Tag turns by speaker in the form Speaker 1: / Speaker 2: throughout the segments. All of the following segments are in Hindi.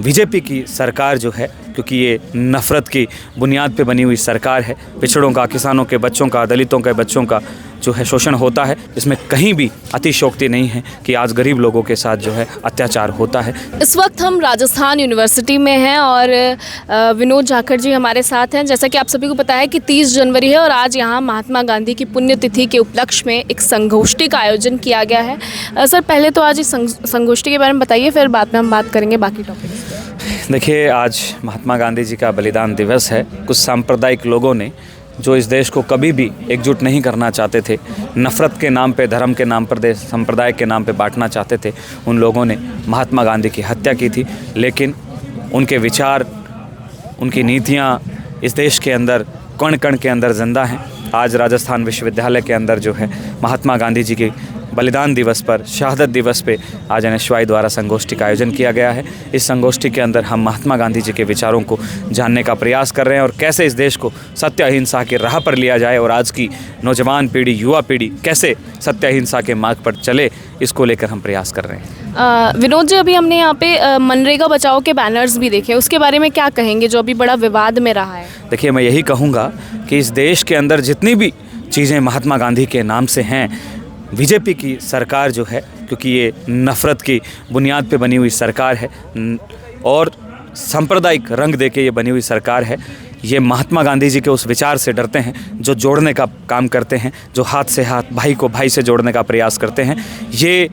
Speaker 1: बीजेपी की सरकार जो है, क्योंकि ये नफ़रत की बुनियाद पे बनी हुई सरकार है, पिछड़ों का, किसानों के बच्चों का, दलितों के बच्चों का जो है शोषण होता है, इसमें कहीं भी अतिशयोक्ति नहीं है कि आज गरीब लोगों के साथ जो है अत्याचार होता है।
Speaker 2: इस वक्त हम राजस्थान यूनिवर्सिटी में हैं और विनोद जाखड़ जी हमारे साथ हैं। जैसा कि आप सभी को पता है कि 30 जनवरी है और आज यहाँ महात्मा गांधी की पुण्यतिथि के उपलक्ष्य में एक संगोष्ठी का आयोजन किया गया है। सर, पहले तो आज इस संगोष्ठी के बारे में बताइए, फिर बाद में हम बात करेंगे बाकी टॉपिक्स।
Speaker 1: देखिए, आज महात्मा गांधी जी का बलिदान दिवस है। कुछ सांप्रदायिक लोगों ने जो इस देश को कभी भी एकजुट नहीं करना चाहते थे, नफ़रत के नाम पे, धर्म के नाम पर, देश संप्रदाय के नाम पे बांटना चाहते थे, उन लोगों ने महात्मा गांधी की हत्या की थी। लेकिन उनके विचार, उनकी नीतियाँ इस देश के अंदर कण कण के अंदर जिंदा हैं। आज राजस्थान विश्वविद्यालय के अंदर जो है महात्मा गांधी जी के बलिदान दिवस पर, शहादत दिवस पे आज NSY द्वारा संगोष्ठी का आयोजन किया गया है। इस संगोष्ठी के अंदर हम महात्मा गांधी जी के विचारों को जानने का प्रयास कर रहे हैं और कैसे इस देश को सत्य अहिंसा के राह पर लिया जाए और आज की नौजवान पीढ़ी, युवा पीढ़ी कैसे सत्य अहिंसा के मार्ग पर चले, इसको लेकर हम प्रयास कर रहे हैं।
Speaker 2: विनोद जी, अभी हमने यहाँ पे मनरेगा बचाओ के बैनर्स भी देखे, उसके बारे में क्या कहेंगे जो अभी बड़ा विवाद में रहा है?
Speaker 1: देखिए, मैं यही कहूँगा कि इस देश के अंदर जितनी भी चीज़ें महात्मा गांधी के नाम से हैं, बीजेपी की सरकार जो है, क्योंकि ये नफ़रत की बुनियाद पे बनी हुई सरकार है और सांप्रदायिक रंग देके ये बनी हुई सरकार है, ये महात्मा गांधी जी के उस विचार से डरते हैं जो जोड़ने का काम करते हैं, जो हाथ से हाथ, भाई को भाई से जोड़ने का प्रयास करते हैं। ये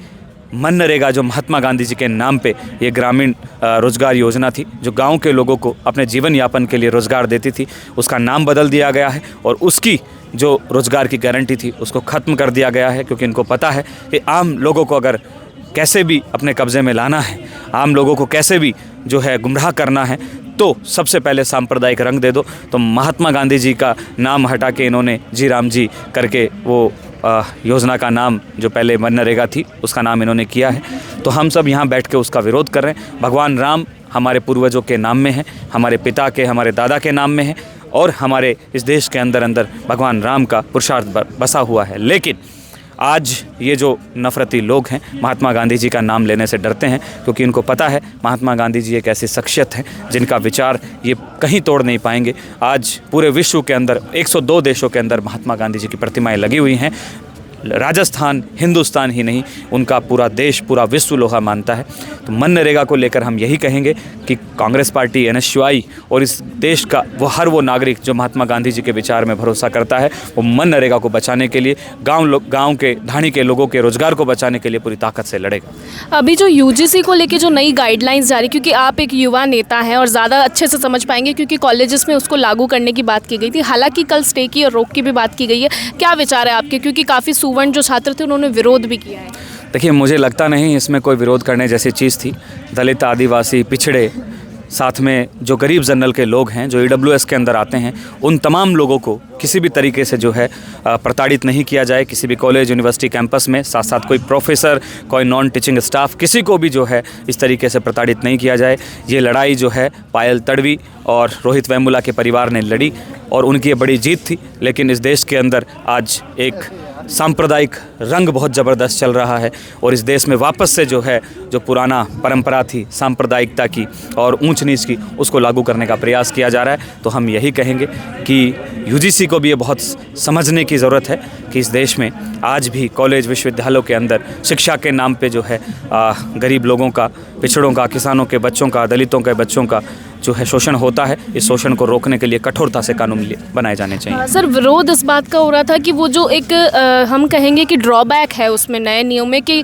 Speaker 1: मनरेगा जो महात्मा गांधी जी के नाम पे ये ग्रामीण रोजगार योजना थी, जो गांव के लोगों को अपने जीवन यापन के लिए रोज़गार देती थी, उसका नाम बदल दिया गया है और उसकी जो रोज़गार की गारंटी थी उसको ख़त्म कर दिया गया है। क्योंकि इनको पता है कि आम लोगों को अगर कैसे भी अपने कब्ज़े में लाना है, आम लोगों को कैसे भी जो है गुमराह करना है, तो सबसे पहले सांप्रदायिक रंग दे दो। तो महात्मा गांधी जी का नाम हटा के इन्होंने जी राम जी करके वो योजना का नाम जो पहले मनरेगा थी उसका नाम इन्होंने किया है। तो हम सब यहाँ बैठ के उसका विरोध कर रहे हैं। भगवान राम हमारे पूर्वजों के नाम में है, हमारे पिता के, हमारे दादा के नाम में है और हमारे इस देश के अंदर अंदर भगवान राम का पुरुषार्थ बसा हुआ है। लेकिन आज ये जो नफ़रती लोग हैं महात्मा गांधी जी का नाम लेने से डरते हैं, क्योंकि इनको पता है महात्मा गांधी जी एक ऐसी शख्सियत हैं जिनका विचार ये कहीं तोड़ नहीं पाएंगे। आज पूरे विश्व के अंदर 102 देशों के अंदर महात्मा गांधी जी की प्रतिमाएं लगी हुई हैं। राजस्थान, हिंदुस्तान ही नहीं, उनका पूरा देश, पूरा विश्व लोहा मानता है। तो मनरेगा को लेकर हम यही कहेंगे कि कांग्रेस पार्टी, NSY और इस देश का वो नागरिक जो महात्मा गांधी जी के विचार में भरोसा करता है, वो मनरेगा को बचाने के लिए, गांव के ढाणी के लोगों के रोज़गार को बचाने के लिए पूरी ताकत से लड़ेगा।
Speaker 2: अभी जो UGC को लेकर जो नई गाइडलाइंस जारी, क्योंकि आप एक युवा नेता हैं और ज़्यादा अच्छे से समझ पाएंगे, क्योंकि कॉलेजेस में उसको लागू करने की बात की गई थी, हालांकि कल स्टे की और रोक की भी बात की गई है। क्या विचार है आपके, क्योंकि काफ़ी सुवर्ण जो छात्र थे उन्होंने विरोध भी किया है?
Speaker 1: देखिए, मुझे लगता नहीं इसमें कोई विरोध करने जैसी चीज़ थी। दलित, आदिवासी, पिछड़े, साथ में जो गरीब जनरल के लोग हैं, जो EWS के अंदर आते हैं, उन तमाम लोगों को किसी भी तरीके से जो है प्रताड़ित नहीं किया जाए। किसी भी कॉलेज, यूनिवर्सिटी कैंपस में साथ साथ कोई प्रोफेसर, कोई नॉन टीचिंग स्टाफ, किसी को भी जो है इस तरीके से प्रताड़ित नहीं किया जाए। ये लड़ाई जो है पायल तड़वी और रोहित वेमुला के परिवार ने लड़ी और उनकी ये बड़ी जीत थी। लेकिन इस देश के अंदर आज एक सांप्रदायिक रंग बहुत ज़बरदस्त चल रहा है और इस देश में वापस से जो है, जो पुराना परंपरा थी सांप्रदायिकता की और ऊंच नीच की, उसको लागू करने का प्रयास किया जा रहा है। तो हम यही कहेंगे कि UGC को भी ये बहुत समझने की ज़रूरत है कि इस देश में आज भी कॉलेज, विश्वविद्यालयों के अंदर शिक्षा के नाम पे जो है गरीब लोगों का, पिछड़ों का, किसानों के बच्चों का, दलितों के बच्चों का जो है शोषण होता है। इस शोषण को रोकने के लिए कठोरता से कानून बनाए जाने चाहिए।
Speaker 2: सर, विरोध इस बात का हो रहा था कि वो जो एक हम कहेंगे कि ड्रॉबैक है उसमें नए नियम में कि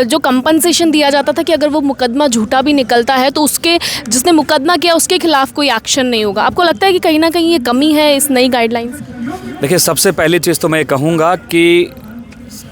Speaker 2: जो कंपनसेशन दिया जाता था कि अगर वो मुकदमा झूठा भी निकलता है तो उसके जिसने मुकदमा किया उसके खिलाफ कोई एक्शन नहीं होगा। आपको लगता है कि कहीं ना कहीं ये कमी है इस नई गाइडलाइंस की?
Speaker 1: देखिए, सबसे पहली चीज़ तो मैं कहूँगा कि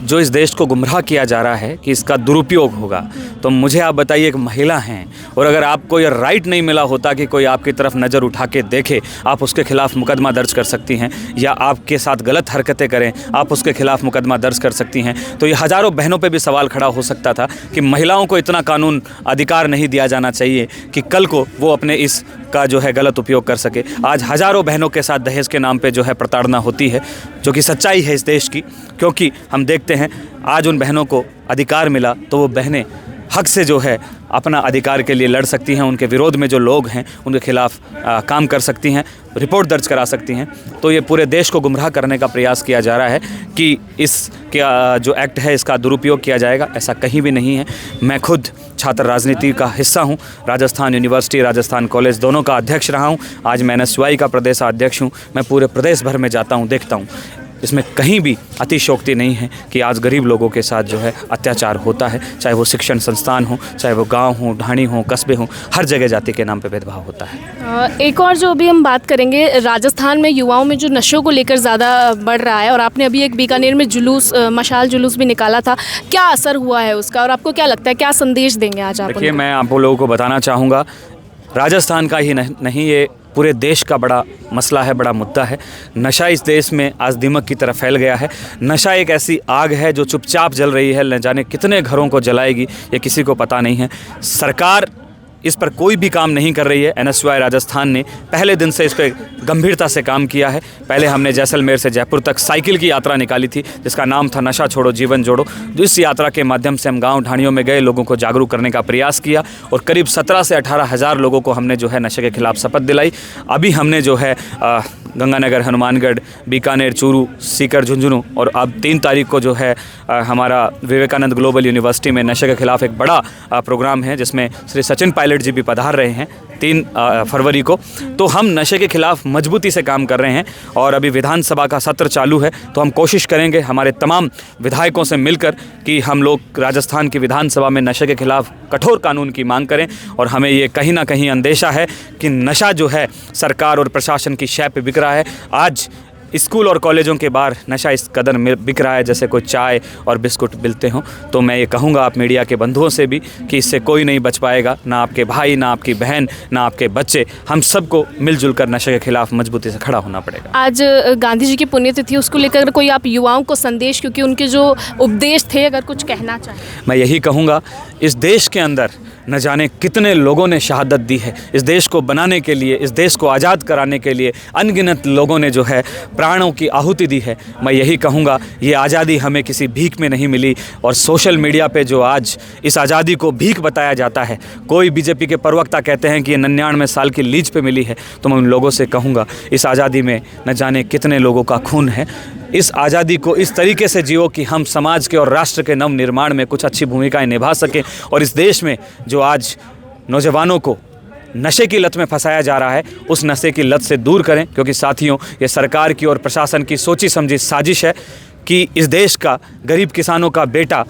Speaker 1: जो इस देश को गुमराह किया जा रहा है कि इसका दुरुपयोग होगा, तो मुझे आप बताइए, एक महिला हैं और अगर आपको ये राइट नहीं मिला होता कि कोई आपकी तरफ नज़र उठा के देखे, आप उसके खिलाफ मुकदमा दर्ज कर सकती हैं, या आपके साथ गलत हरकतें करें आप उसके खिलाफ मुकदमा दर्ज कर सकती हैं। तो ये हज़ारों बहनों पे भी सवाल खड़ा हो सकता था कि महिलाओं को इतना कानून अधिकार नहीं दिया जाना चाहिए कि कल को वो अपने इस का जो है गलत उपयोग कर सके। आज हज़ारों बहनों के साथ दहेज के नाम पे जो है प्रताड़ना होती है, जो कि सच्चाई है इस देश की, क्योंकि हम देखते हैं आज उन बहनों को अधिकार मिला तो वो बहनें हक से जो है अपना अधिकार के लिए लड़ सकती हैं, उनके विरोध में जो लोग हैं उनके खिलाफ काम कर सकती हैं, रिपोर्ट दर्ज करा सकती हैं। तो ये पूरे देश को गुमराह करने का प्रयास किया जा रहा है कि इस जो एक्ट है इसका दुरुपयोग किया जाएगा, ऐसा कहीं भी नहीं है। मैं खुद छात्र राजनीति का हिस्सा हूँ, राजस्थान यूनिवर्सिटी, राजस्थान कॉलेज दोनों का अध्यक्ष रहा हूँ, आज मैं NSY का प्रदेश अध्यक्ष हूँ। मैं पूरे प्रदेश भर में जाता हूँ, देखता हूँ, इसमें कहीं भी अतिशयोक्ति नहीं है कि आज गरीब लोगों के साथ जो है अत्याचार होता है, चाहे वो शिक्षण संस्थान हो, चाहे वो गांव हो, ढाणी हो, कस्बे हो, हर जगह जाति के नाम पे भेदभाव होता है।
Speaker 2: एक और जो अभी हम बात करेंगे, राजस्थान में युवाओं में जो नशों को लेकर ज़्यादा बढ़ रहा है और आपने अभी एक बीकानेर में जुलूस, मशाल जुलूस भी निकाला था, क्या असर हुआ है उसका और आपको क्या लगता है, क्या संदेश देंगे आज आप?
Speaker 1: देखिए, मैं आप लोगों को बताना चाहूँगा, राजस्थान का ही नहीं, ये पूरे देश का बड़ा मसला है, बड़ा मुद्दा है। नशा इस देश में आज दीमक की तरह फैल गया है। नशा एक ऐसी आग है जो चुपचाप जल रही है, न जाने कितने घरों को जलाएगी ये किसी को पता नहीं है। सरकार इस पर कोई भी काम नहीं कर रही है। NSY राजस्थान ने पहले दिन से इस पर गंभीरता से काम किया है। पहले हमने जैसलमेर से जयपुर तक साइकिल की यात्रा निकाली थी जिसका नाम था नशा छोड़ो जीवन जोड़ो। इस यात्रा के माध्यम से हम गांव ढाणियों में गए, लोगों को जागरूक करने का प्रयास किया और करीब 17 से 18 हज़ार लोगों को हमने जो है नशे के खिलाफ शपथ दिलाई। अभी हमने जो है गंगानगर, हनुमानगढ़, बीकानेर, चूरू, सीकर, झुंझुनू और अब 3 तारीख को जो है हमारा विवेकानंद ग्लोबल यूनिवर्सिटी में नशे के खिलाफ एक बड़ा प्रोग्राम है जिसमें श्री सचिन पायलट जी भी पधार रहे हैं 3 फरवरी को। तो हम नशे के खिलाफ मजबूती से काम कर रहे हैं और अभी विधानसभा का सत्र चालू है, तो हम कोशिश करेंगे हमारे तमाम विधायकों से मिलकर कि हम लोग राजस्थान की विधानसभा में नशे के खिलाफ कठोर कानून की मांग करें। और हमें ये कहीं ना कहीं अंदेशा है कि नशा जो है सरकार और प्रशासन की शय पे बिक रहा है। आज स्कूल और कॉलेजों के बाहर नशा इस कदर बिक रहा है जैसे कोई चाय और बिस्कुट मिलते हों। तो मैं ये कहूँगा आप मीडिया के बंधुओं से भी कि इससे कोई नहीं बच पाएगा, ना आपके भाई, ना आपकी बहन, ना आपके बच्चे। हम सबको मिलजुल कर नशे के खिलाफ मजबूती से खड़ा होना पड़ेगा।
Speaker 2: आज गांधी जी की पुण्यतिथि, उसको लेकर कोई आप युवाओं को संदेश, क्योंकि उनके जो उपदेश थे, अगर कुछ कहना चाहें?
Speaker 1: मैं यही कहूँगा, इस देश के अंदर न जाने कितने लोगों ने शहादत दी है। इस देश को बनाने के लिए, इस देश को आज़ाद कराने के लिए अनगिनत लोगों ने जो है प्राणों की आहुति दी है। मैं यही कहूँगा, ये आज़ादी हमें किसी भीख में नहीं मिली। और सोशल मीडिया पे जो आज इस आज़ादी को भीख बताया जाता है, कोई बीजेपी के प्रवक्ता कहते हैं कि ये 99 साल की लीज पे मिली है, तो मैं उन लोगों से कहूँगा इस आज़ादी में न जाने कितने लोगों का खून है। इस आज़ादी को इस तरीके से जियो कि हम समाज के और राष्ट्र के नव निर्माण में कुछ अच्छी भूमिकाएं निभा सकें। और इस देश में जो आज नौजवानों को नशे की लत में फंसाया जा रहा है, उस नशे की लत से दूर करें। क्योंकि साथियों, ये सरकार की और प्रशासन की सोची समझी साजिश है कि इस देश का गरीब किसानों का बेटा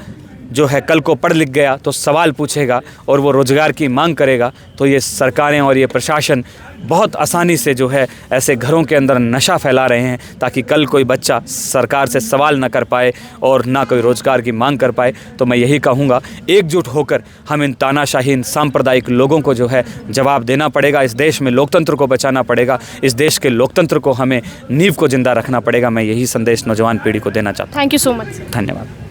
Speaker 1: जो है कल को पढ़ लिख गया तो सवाल पूछेगा और वो रोज़गार की मांग करेगा। तो ये सरकारें और ये प्रशासन बहुत आसानी से जो है ऐसे घरों के अंदर नशा फैला रहे हैं ताकि कल कोई बच्चा सरकार से सवाल ना कर पाए और ना कोई रोज़गार की मांग कर पाए। तो मैं यही कहूँगा, एकजुट होकर हम इन तानाशाहीन सांप्रदायिक लोगों को जो है जवाब देना पड़ेगा। इस देश में लोकतंत्र को बचाना पड़ेगा, इस देश के लोकतंत्र को हमें नींव को जिंदा रखना पड़ेगा। मैं यही संदेश नौजवान पीढ़ी को देना चाहता हूँ।
Speaker 2: Thank you so much.
Speaker 1: धन्यवाद।